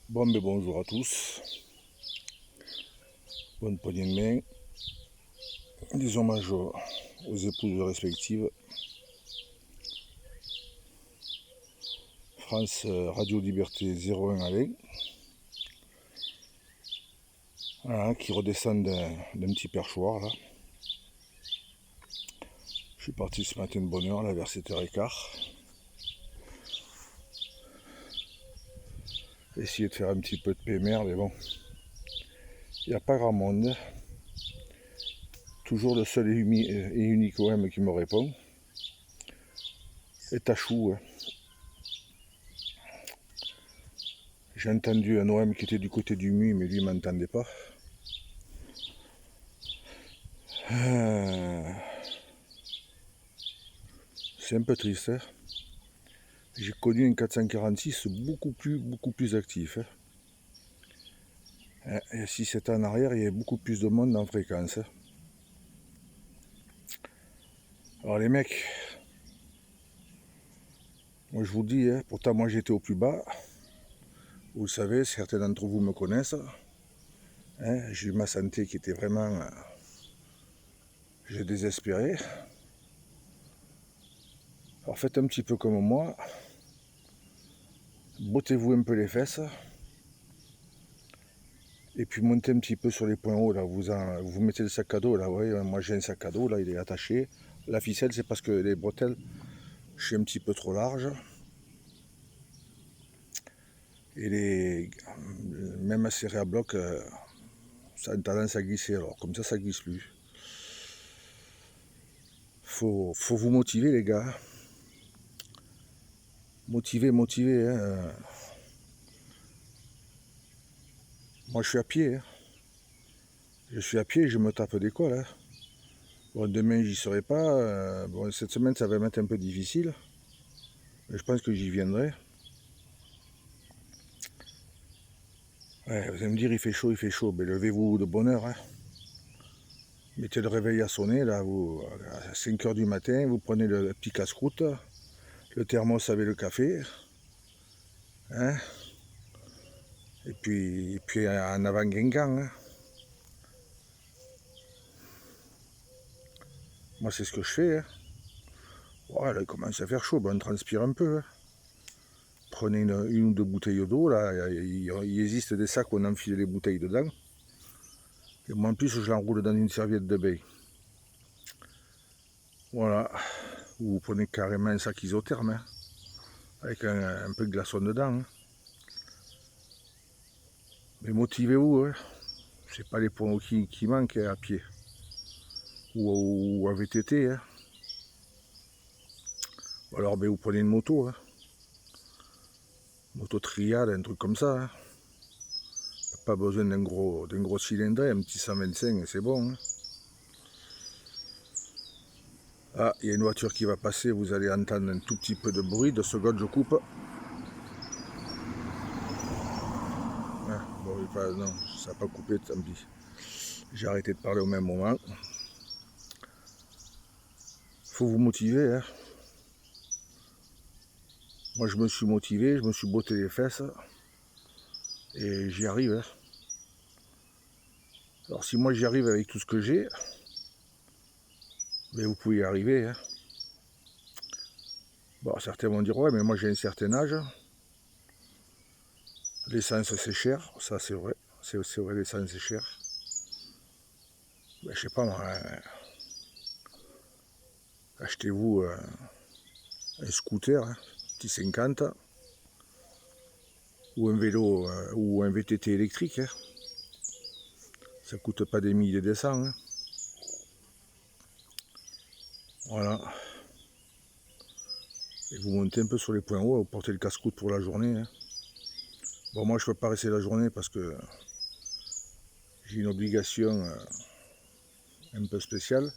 Bon, mais bonjour à tous, bonne poignée de main, des hommages aux épouses respectives. France Radio Liberté 01 Alain, voilà, qui redescend d'un petit perchoir là. Je suis parti ce matin de bonne heure, là, vers 7h15. Essayer de faire un petit peu de PMR, mais bon, il n'y a pas grand monde. Toujours le seul et unique OM qui me répond est Tachou. Hein. J'ai entendu un OM qui était du côté du MUI, mais lui ne m'entendait pas. C'est un peu triste. Hein. J'ai connu un 446 beaucoup plus actif. Hein. Et si c'était en arrière, il y avait beaucoup plus de monde en fréquence. Hein. Alors les mecs, moi je vous dis, hein, pourtant moi j'étais au plus bas. Vous le savez, certains d'entre vous me connaissent. Hein, j'ai eu ma santé qui était vraiment... j'ai désespéré. Alors faites un petit peu comme moi. Bottez-vous un peu les fesses. Et puis montez un petit peu sur les points hauts. Là. Vous mettez le sac à dos. Là, ouais, moi j'ai un sac à dos, là, il est attaché. La ficelle, c'est parce que les bretelles, je suis un petit peu trop large. Et même à serrer à bloc, ça a une tendance à glisser. Alors comme ça glisse plus. Faut vous motiver les gars. Motiver. Hein. Moi je suis à pied. Hein. Je suis à pied et je me tape des cols. Hein. Bon, demain j'y serai pas. Bon, cette semaine ça va m'être un peu difficile. Mais je pense que j'y viendrai. Ouais, vous allez me dire il fait chaud. Mais levez-vous de bonne heure. Hein. Mettez le réveil à sonner. Là, à 5h du matin, vous prenez le petit casse-croûte, le thermos avec le café. Hein. Et puis en avant Guingamp. Hein. Moi c'est ce que je fais. Hein. Ouais, là, il commence à faire chaud, ben, on transpire un peu. Hein. Prenez une ou deux bouteilles d'eau, là, il existe des sacs où on enfile les bouteilles dedans. Et moi en plus je l'enroule dans une serviette de bain. Voilà. Vous prenez carrément un sac isotherme, hein, avec un peu de glaçon dedans. Hein. Mais motivez-vous, hein. C'est pas les points qui manquent hein, à pied. Ou à VTT. Hein. Ou alors ben, vous prenez une moto. Hein. Moto triade, un truc comme ça. Hein. Pas besoin d'un gros cylindre, un petit 125 et c'est bon. Hein. Ah, il y a une voiture qui va passer, vous allez entendre un tout petit peu de bruit. 2 secondes, je coupe. Ah, bon, non, ça n'a pas coupé, tant pis. J'ai arrêté de parler au même moment. Faut vous motiver. Hein. Moi, je me suis motivé, je me suis botté les fesses. Et j'y arrive. Hein. Alors, si moi j'y arrive avec tout ce que j'ai, mais vous pouvez y arriver. Hein. Bon, certains vont dire, ouais, mais moi j'ai un certain âge. L'essence c'est cher, ça c'est vrai. C'est vrai, l'essence c'est cher. Ben, je sais pas moi, achetez-vous un scooter, hein, petit 50, ou un vélo, ou un VTT électrique. Hein. Ça coûte pas des milliers et des cents. Hein. Voilà. Et vous montez un peu sur les points hauts, vous portez le casse-croûte pour la journée. Hein. Bon, moi je peux pas rester la journée parce que j'ai une obligation un peu spéciale.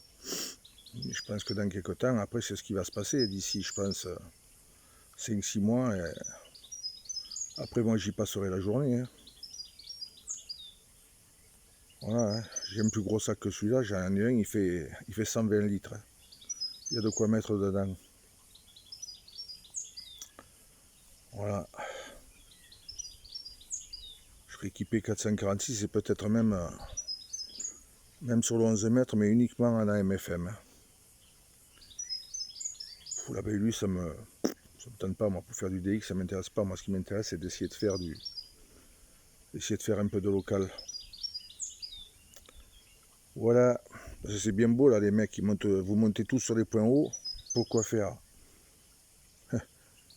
Je pense que dans quelques temps, après c'est ce qui va se passer d'ici, je pense, 5-6 mois. Et après moi j'y passerai la journée. Hein. Voilà, hein. J'ai un plus gros sac que celui-là, j'en ai un, il fait 120 litres. Hein. Il y a de quoi mettre dedans. Voilà. serai équipé 446 et peut-être même sur le 11 mètres, mais uniquement en AM/FM. Pour la BLU, ça me tente pas, moi, pour faire du DX, ça m'intéresse pas. Moi, ce qui m'intéresse, c'est d'essayer de faire un peu de local. Voilà, c'est bien beau là, les mecs, vous montez tous sur les points hauts. Pourquoi faire?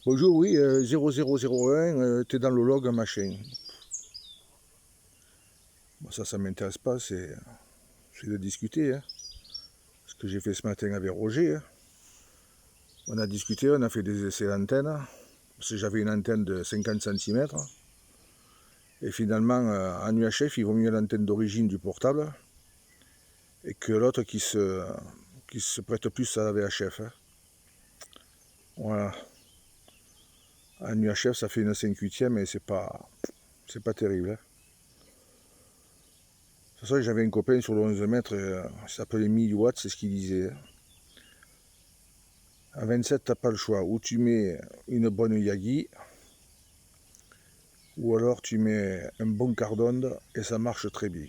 Bonjour, oui, 0001, t'es dans le log, machin. Bon, ça m'intéresse pas, c'est de discuter. Hein. Ce que j'ai fait ce matin avec Roger. Hein. On a discuté, on a fait des essais d'antenne. Parce que j'avais une antenne de 50 cm. Et finalement, en UHF, il vaut mieux l'antenne d'origine du portable et que l'autre qui se prête plus à la VHF. Hein. Voilà. En UHF, ça fait une 5/8 et c'est pas terrible. Hein. De toute façon, j'avais un copain sur le 11 mètres, il s'appelait 1000 watts, c'est ce qu'il disait. À 27, t'as pas le choix. Ou tu mets une bonne Yagi, ou alors tu mets un bon quart d'onde et ça marche très bien.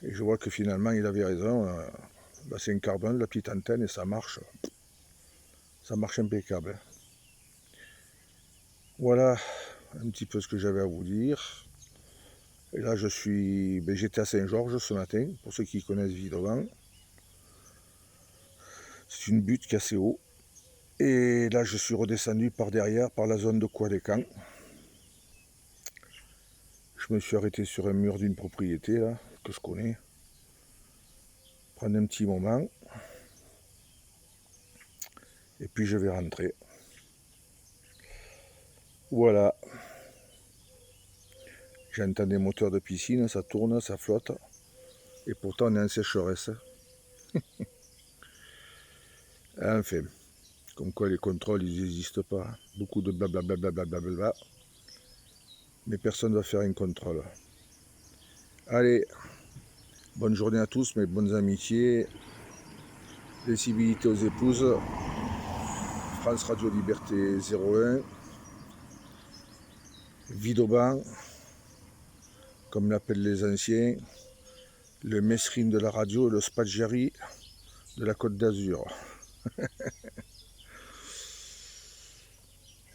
Et je vois que finalement, il avait raison. Là, c'est un quart d'onde, la petite antenne, et ça marche. Ça marche impeccable. Voilà un petit peu ce que j'avais à vous dire. Et là, j'étais à Saint-Georges ce matin, pour ceux qui connaissent Vidovant. C'est une butte qui est assez haut. Et là, je suis redescendu par derrière, par la zone de Cois-des-Camps. Je me suis arrêté sur un mur d'une propriété, là, que je connais. Prendre un petit moment. Et puis, je vais rentrer. Voilà. J'entends des moteurs de piscine, ça tourne, ça flotte. Et pourtant, on est en sécheresse. Enfin, comme quoi les contrôles, ils n'existent pas. Beaucoup de blablabla. Mais personne ne va faire un contrôle. Allez, bonne journée à tous, mes bonnes amitiés. Les civilités aux épouses. France Radio Liberté 01. Vidauban, comme l'appellent les anciens. Le Mesrine de la radio, le Spadjari de la Côte d'Azur.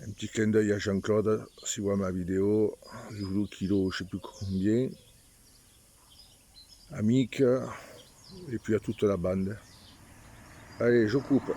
Un petit clin d'œil à Jean-Claude, s'il voit ma vidéo, Zoulou Kilo, je ne sais plus combien, à Mick, et puis à toute la bande. Allez, je coupe.